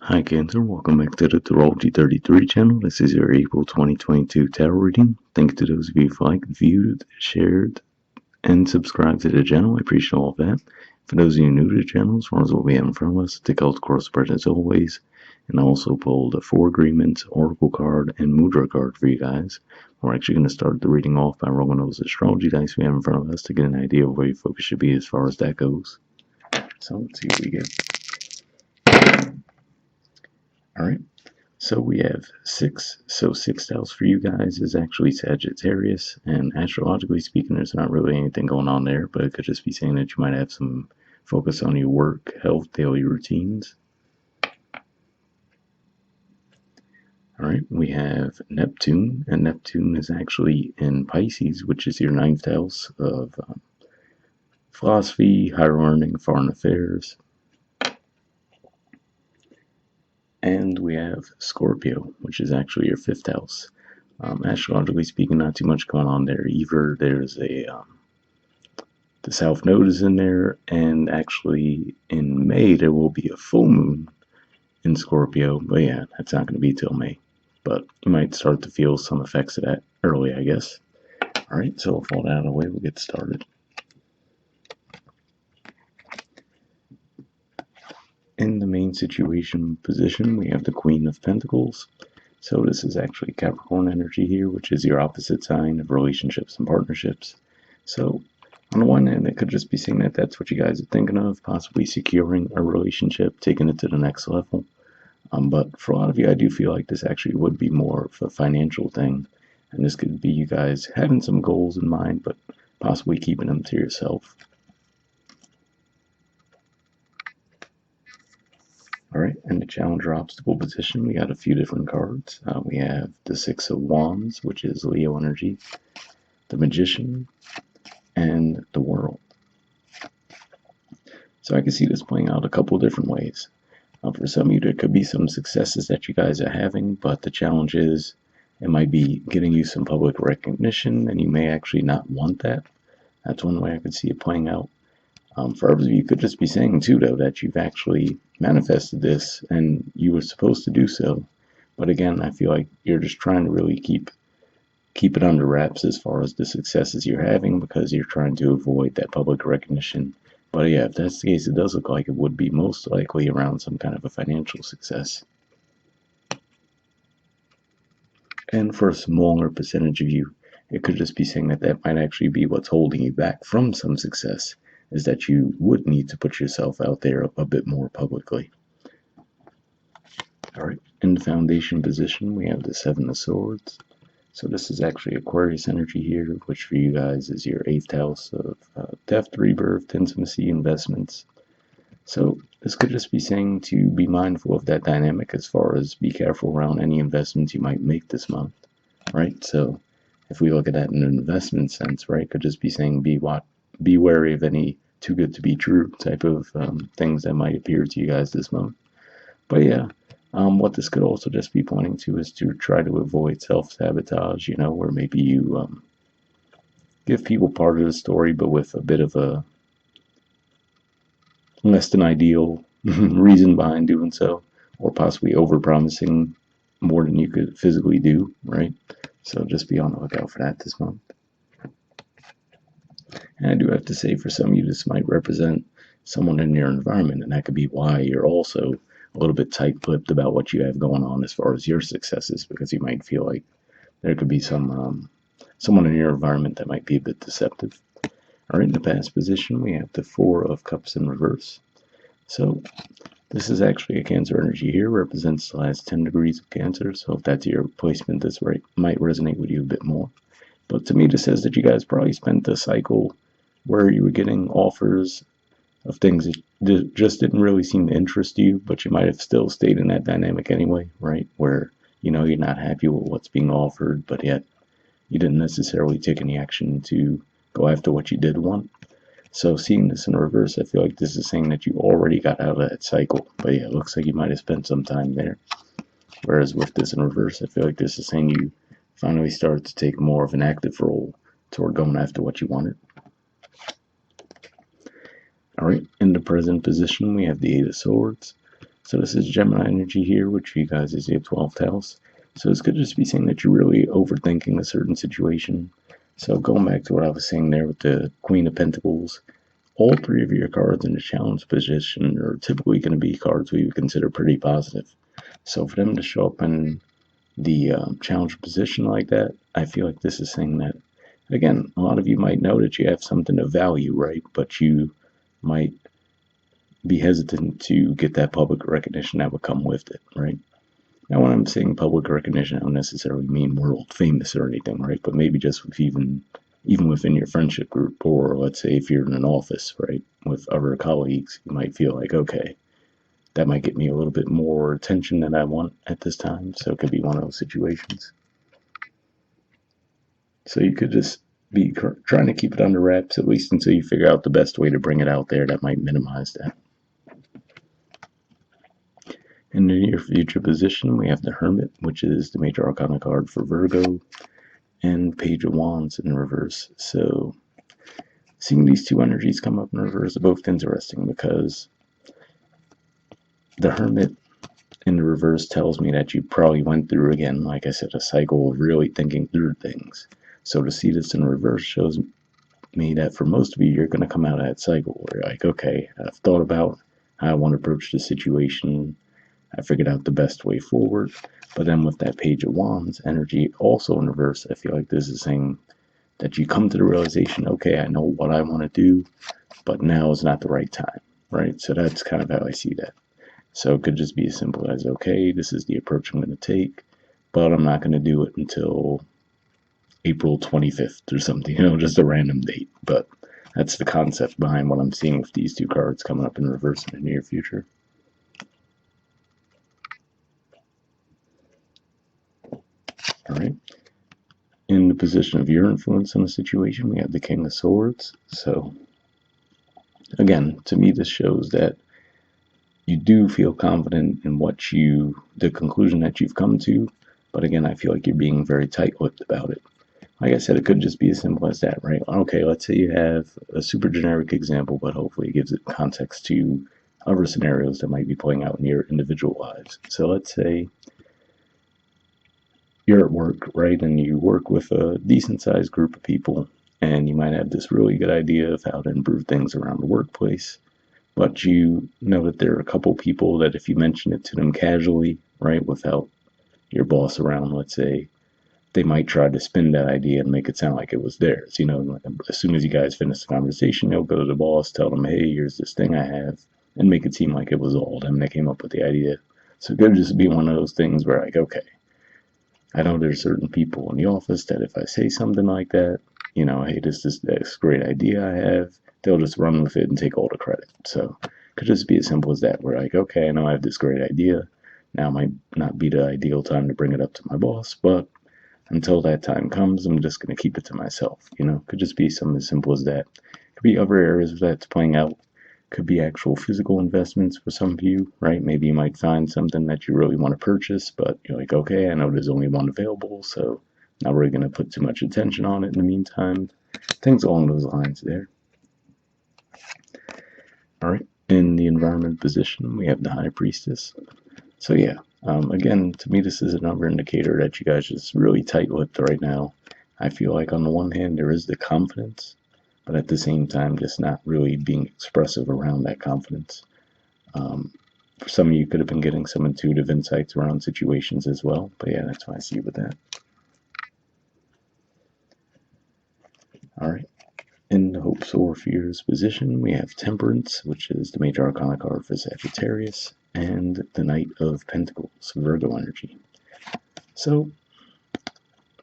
Hi Cancer, welcome back to the Astrology 33 channel. This is your April 2022 tarot reading. Thank you to those of you who liked, viewed, shared, and subscribed to the channel. I appreciate all of that. For those of you new to the channel, as far as what we have in front of us, take out the cross spread as always, and I also pulled a 4 agreements, oracle card, and mudra card for you guys. We're actually going to start the reading off by rolling those astrology dice we have in front of us to get an idea of where your focus should be as far as that goes. So let's see what we get. Alright, so we have 6. So 6th house for you guys is actually Sagittarius, and astrologically speaking, there's not really anything going on there, but it could just be saying that you might have some focus on your work, health, daily routines. Alright, we have Neptune, and Neptune is actually in Pisces, which is your 9th house of philosophy, higher learning, foreign affairs. And we have Scorpio, which is actually your 5th house. Astrologically speaking, not too much going on there either. There's the South Node is in there, and actually in May there will be a full moon in Scorpio, but yeah, that's not going to be till May. But you might start to feel some effects of that early, I guess. Alright, so with all that out of the way, we'll get started. In the main situation position, we have the Queen of Pentacles. So this is actually Capricorn energy here, which is your opposite sign of relationships and partnerships. So on the one hand, it could just be saying that that's what you guys are thinking of, possibly securing a relationship, taking it to the next level. But for a lot of you, I do feel like this actually would be more of a financial thing. And this could be you guys having some goals in mind, but possibly keeping them to yourself. Alright, in the Challenger Obstacle position, we got a few different cards. We have the 6 of Wands, which is Leo energy, the Magician, and the World. So I can see this playing out a couple different ways. For some of you, there could be some successes that you guys are having, but the challenge is it might be getting you some public recognition, and you may actually not want that. That's one way I could see it playing out. For others of you, could just be saying too, though, that you've actually manifested this and you were supposed to do so. But again, I feel like you're just trying to really keep it under wraps as far as the successes you're having, because you're trying to avoid that public recognition. But yeah, if that's the case, it does look like it would be most likely around some kind of a financial success. And for a smaller percentage of you, it could just be saying that that might actually be what's holding you back from some success, is that you would need to put yourself out there a bit more publicly. Alright, in the foundation position, we have the 7 of Swords. So this is actually Aquarius energy here, which for you guys is your 8th house of death, rebirth, intimacy, investments. So this could just be saying to be mindful of that dynamic, as far as be careful around any investments you might make this month, right? So if we look at that in an investment sense, right, could just be saying be wary of any too good to be true type of things that might appear to you guys this month. But yeah, what this could also just be pointing to is to try to avoid self-sabotage, where maybe you give people part of the story, but with a bit of a less than ideal reason behind doing so, or possibly over-promising more than you could physically do, right? So just be on the lookout for that this month. And I do have to say, for some of you, this might represent someone in your environment, and that could be why you're also a little bit tight-lipped about what you have going on as far as your successes, because you might feel like there could be someone in your environment that might be a bit deceptive. Alright, in the past position, we have the 4 of Cups in reverse. So this is actually a Cancer energy here, represents the last 10 degrees of Cancer, so if that's your placement, this might resonate with you a bit more. But to me, this says that you guys probably spent the cycle where you were getting offers of things that just didn't really seem to interest you, but you might have still stayed in that dynamic anyway, right? Where, you're not happy with what's being offered, but yet you didn't necessarily take any action to go after what you did want. So seeing this in reverse, I feel like this is saying that you already got out of that cycle. But yeah, it looks like you might have spent some time there. Whereas with this in reverse, I feel like this is saying you finally started to take more of an active role toward going after what you wanted. Alright, in the present position, we have the 8 of Swords. So this is Gemini energy here, which you guys is your 12th house. So this could just be saying that you're really overthinking a certain situation. So going back to what I was saying there with the Queen of Pentacles, all three of your cards in the challenge position are typically going to be cards we would consider pretty positive. So for them to show up in the challenge position like that, I feel like this is saying that, again, a lot of you might know that you have something of value, right? But you might be hesitant to get that public recognition that would come with it, right? Now, when I'm saying public recognition, I don't necessarily mean world famous or anything, right? But maybe just with even within your friendship group, or let's say if you're in an office, right, with other colleagues, you might feel like, okay, that might get me a little bit more attention than I want at this time. So it could be one of those situations. So you could just be trying to keep it under wraps, at least until you figure out the best way to bring it out there that might minimize that. In the near future position, we have the Hermit, which is the major arcana card for Virgo, and Page of Wands in reverse. So seeing these two energies come up in reverse are both interesting because the Hermit in the reverse tells me that you probably went through, again, like I said, a cycle of really thinking through things. So to see this in reverse shows me that for most of you, you're going to come out of that cycle where you're like, okay, I've thought about how I want to approach the situation. I figured out the best way forward. But then with that Page of Wands energy also in reverse, I feel like this is saying that you come to the realization, okay, I know what I want to do, but now is not the right time, right? So that's kind of how I see that. So it could just be as simple as, okay, this is the approach I'm going to take, but I'm not going to do it until April 25th or something, just a random date. But that's the concept behind what I'm seeing with these two cards coming up in reverse in the near future. All right. In the position of your influence in the situation, we have the King of Swords. So, again, to me, this shows that you do feel confident in the conclusion that you've come to. But again, I feel like you're being very tight-lipped about it. Like I said, it could just be as simple as that, right? Okay, let's say you have a super generic example, but hopefully it gives it context to other scenarios that might be playing out in your individual lives. So let's say you're at work, right? And you work with a decent sized group of people, and you might have this really good idea of how to improve things around the workplace. But you know that there are a couple people that if you mention it to them casually, right, without your boss around, let's say, they might try to spin that idea and make it sound like it was theirs. As soon as you guys finish the conversation, they'll go to the boss, tell them, hey, here's this thing I have, and make it seem like it was all them that came up with the idea. So it could just be one of those things where, like, okay, I know there's certain people in the office that if I say something like that, hey, this is this great idea I have, they'll just run with it and take all the credit. So it could just be as simple as that. We're like, okay, I know I have this great idea. Now might not be the ideal time to bring it up to my boss, but until that time comes, I'm just going to keep it to myself. Could just be something as simple as that. Could be other areas of that's playing out. Could be actual physical investments for some of you, right? Maybe you might find something that you really want to purchase, but you're like, okay, I know there's only one available, so not really going to put too much attention on it in the meantime. Things along those lines there. All right. In the environment position, we have the High Priestess. So yeah, again, to me, this is another indicator that you guys are just really tight-lipped right now. I feel like on the one hand, there is the confidence, but at the same time, just not really being expressive around that confidence. For some of you, could have been getting some intuitive insights around situations as well. But yeah, that's what I see with that. All right. In the Hopes or Fears position, we have Temperance, which is the major arcana card for Sagittarius, and the Knight of Pentacles, Virgo energy. So,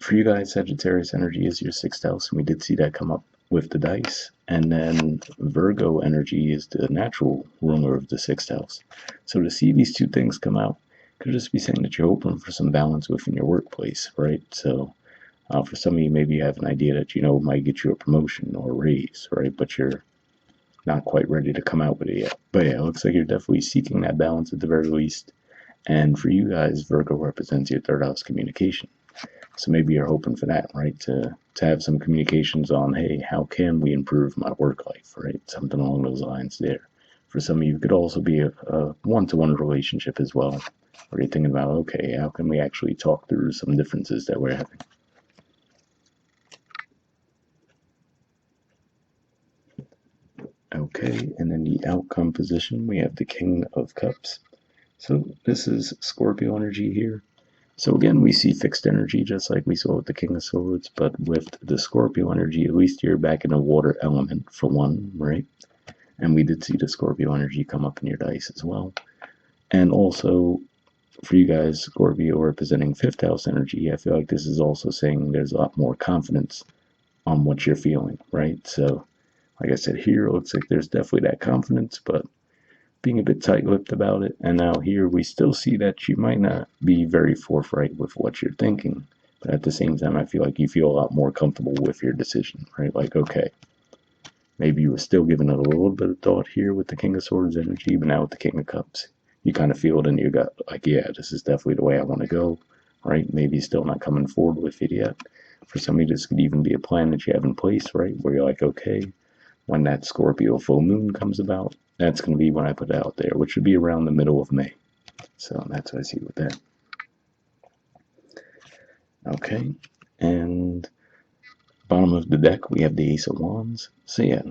for you guys, Sagittarius energy is your 6th house, and we did see that come up with the dice. And then Virgo energy is the natural ruler of the 6th house. So to see these two things come out could just be saying that you're hoping for some balance within your workplace, right? So for some of you, maybe you have an idea that might get you a promotion or a raise, right? But you're not quite ready to come out with it yet. But yeah, it looks like you're definitely seeking that balance at the very least. And for you guys, Virgo represents your 3rd house communication. So maybe you're hoping for that, right? To have some communications on, hey, how can we improve my work life, right? Something along those lines there. For some of you, it could also be a one-to-one relationship as well, where you're thinking about, okay, how can we actually talk through some differences that we're having? Okay, and in the outcome position, we have the King of Cups. So this is Scorpio energy here. So again, we see fixed energy just like we saw with the King of Swords, but with the Scorpio energy, at least you're back in a water element for one, right? And we did see the Scorpio energy come up in your dice as well. And also, for you guys, Scorpio representing fifth house energy, I feel like this is also saying there's a lot more confidence on what you're feeling, right? So, like I said, here it looks like there's definitely that confidence, but being a bit tight-lipped about it. And now here we still see that you might not be very forthright with what you're thinking, but at the same time, I feel like you feel a lot more comfortable with your decision, right? Like, okay, maybe you were still giving it a little bit of thought here with the King of Swords energy, but now with the King of Cups, you kind of feel it in your gut, like, yeah, this is definitely the way I want to go, right? Maybe still not coming forward with it yet. For some of you, this could even be a plan that you have in place, right? Where you're like, okay, when that Scorpio full moon comes about, that's going to be when I put it out there, which should be around the middle of May. So that's what I see with that. Okay, and bottom of the deck, we have the Ace of Wands. So yeah,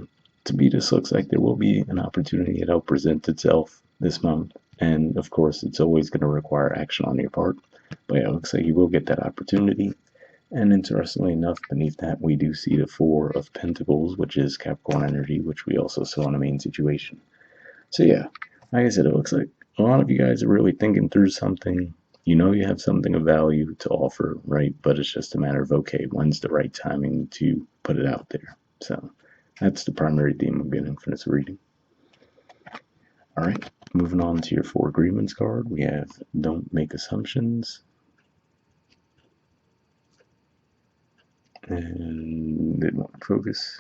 to me, this looks like there will be an opportunity that'll present itself this month. And of course, it's always going to require action on your part. But yeah, it looks like you will get that opportunity. And interestingly enough, beneath that, we do see the Four of Pentacles, which is Capricorn energy, which we also saw in the main situation. So yeah, like I said, it looks like a lot of you guys are really thinking through something. You know you have something of value to offer, right? But it's just a matter of, okay, when's the right timing to put it out there? So that's the primary theme I'm getting from this reading. All right, moving on to your Four Agreements card, we have Don't Make Assumptions. And didn't want to focus.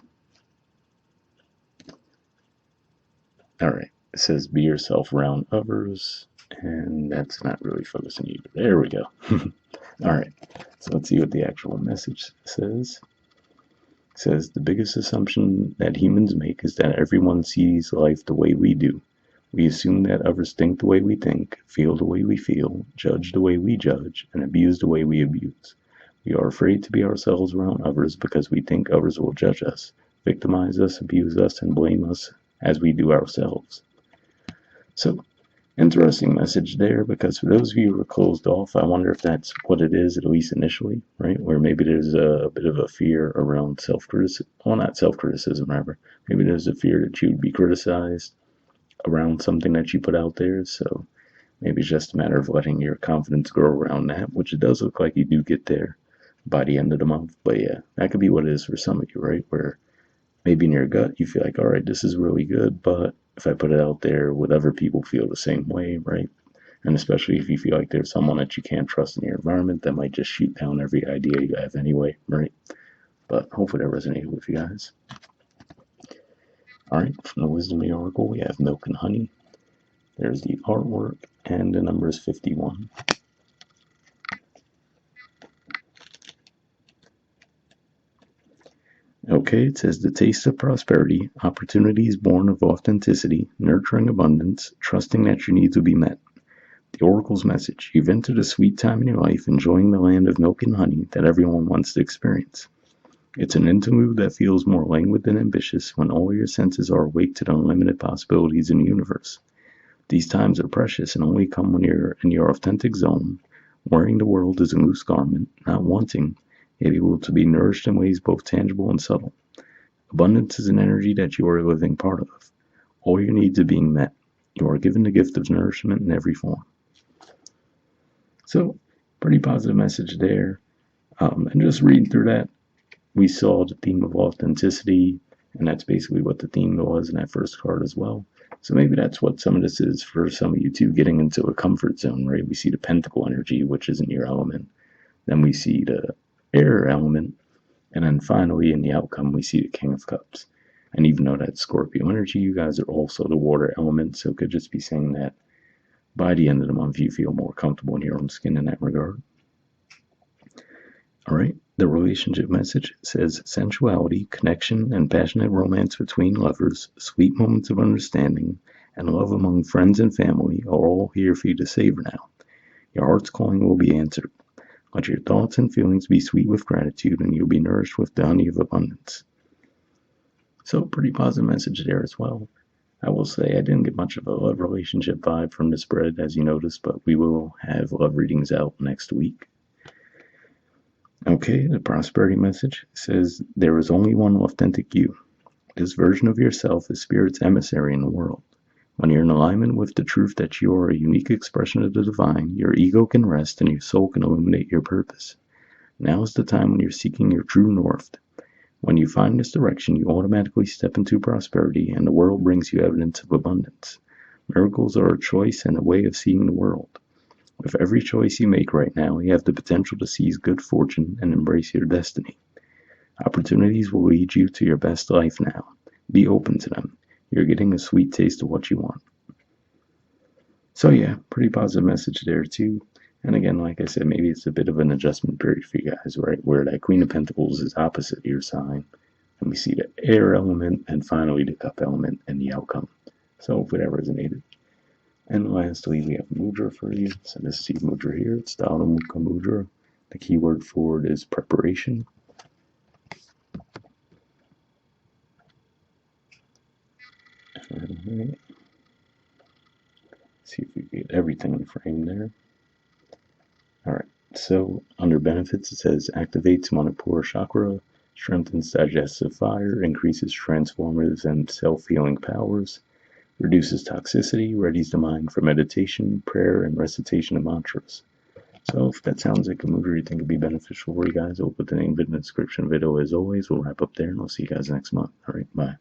All right, it says be yourself around others, and that's not really focusing either. There we go. All right, so let's see what the actual message says. It says the biggest assumption that humans make is that everyone sees life the way we do. We assume that others think the way we think, feel the way we feel, judge the way we judge, and abuse the way we abuse. We are afraid to be ourselves around others because we think others will judge us, victimize us, abuse us, and blame us as we do ourselves. So, interesting message there, because for those of you who are closed off, I wonder if that's what it is, at least initially, right? Where maybe there's a bit of a fear around self-criticism, well, not self-criticism, rather. Maybe there's a fear that you'd be criticized around something that you put out there, so maybe it's just a matter of letting your confidence grow around that, which it does look like you do get there by the end of the month. But yeah, that could be what it is for some of you, right? Where maybe in your gut you feel like, all right, this is really good, but if I put it out there, would other people feel the same way, right? And especially if you feel like there's someone that you can't trust in your environment that might just shoot down every idea you have anyway, right? But hopefully that resonated with you guys. All right, from the Wisdom of the Oracle, we have Milk and Honey. There's the artwork, and the number is 51. Okay, it says the taste of prosperity, opportunities born of authenticity, nurturing abundance, trusting that your needs will be met. The Oracle's message: you've entered a sweet time in your life, enjoying the land of milk and honey that everyone wants to experience. It's an interlude that feels more languid than ambitious when all your senses are awake to the unlimited possibilities in the universe. These times are precious and only come when you're in your authentic zone, wearing the world as a loose garment, not wanting, yet able to be nourished in ways both tangible and subtle. Abundance is an energy that you are a living part of. All your needs are being met. You are given the gift of nourishment in every form. So, pretty positive message there. And just reading through that, we saw the theme of authenticity, and that's basically what the theme was in that first card as well. So maybe that's what some of this is for some of you too, getting into a comfort zone, right? We see the pentacle energy, which isn't your element. Then we see the air element. And then finally, in the outcome, we see the King of Cups. And even though that's Scorpio energy, you guys are also the water element. So it could just be saying that by the end of the month, you feel more comfortable in your own skin in that regard. All right. The relationship message says sensuality, connection, and passionate romance between lovers, sweet moments of understanding, and love among friends and family are all here for you to savor now. Your heart's calling will be answered. Let your thoughts and feelings be sweet with gratitude, and you'll be nourished with the honey of abundance. So, pretty positive message there as well. I will say I didn't get much of a love relationship vibe from the spread, as you noticed, but we will have love readings out next week. Okay, the prosperity message says, there is only one authentic you. This version of yourself is Spirit's emissary in the world. When you're in alignment with the truth that you are a unique expression of the divine, your ego can rest and your soul can illuminate your purpose. Now is the time when you're seeking your true north. When you find this direction, you automatically step into prosperity, and the world brings you evidence of abundance. Miracles are a choice and a way of seeing the world. With every choice you make right now, you have the potential to seize good fortune and embrace your destiny. Opportunities will lead you to your best life now. Be open to them. You're getting a sweet taste of what you want. So yeah, pretty positive message there too. And again, like I said, maybe it's a bit of an adjustment period for you guys, right? Where that Queen of Pentacles is opposite your sign. And we see the air element and finally the cup element and the outcome. So hopefully that resonated. And lastly, we have Mudra for you. So this is the Mudra here. It's the Adhomukha Mudra. The keyword for it is preparation. Alright. See if we get everything in frame there. Alright, so under benefits it says activates Manipura chakra, strengthens digestive fire, increases transformative and self-healing powers, reduces toxicity, readies the mind for meditation, prayer, and recitation of mantras. So if that sounds like a Mudra you think would be beneficial for you guys, I'll put the name of it in the description video as always. We'll wrap up there and I'll see you guys next month. Alright, bye.